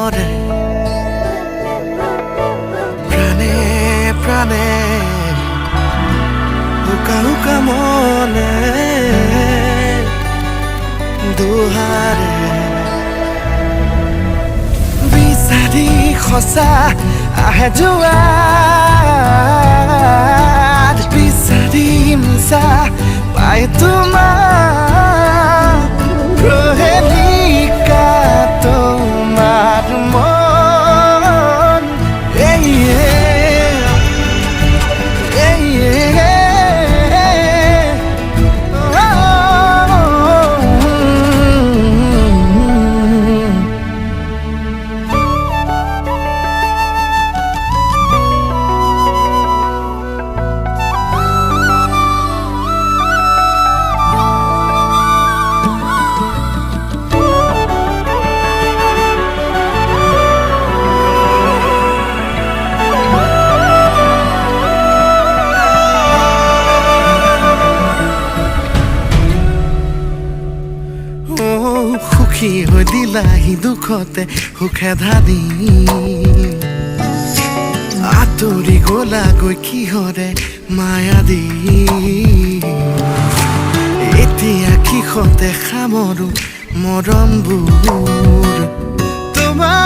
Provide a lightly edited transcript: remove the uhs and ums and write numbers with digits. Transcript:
মৰে প্ৰাণে প্ৰাণে উকা উকা মনে দুহাৰে বিচাৰি সঁচা আহে যোৱা বিচাৰি মিছা পাই তোমাৰ প্ৰহেলিকা তোমাৰ মন সুখী হৈ দিলাহি দুখতে সুখে ধানি আঁতৰি গলাগৈ কিহৰে মায়া দি এতিয়া কিহতে সামৰো মৰমবোৰ তোমাৰ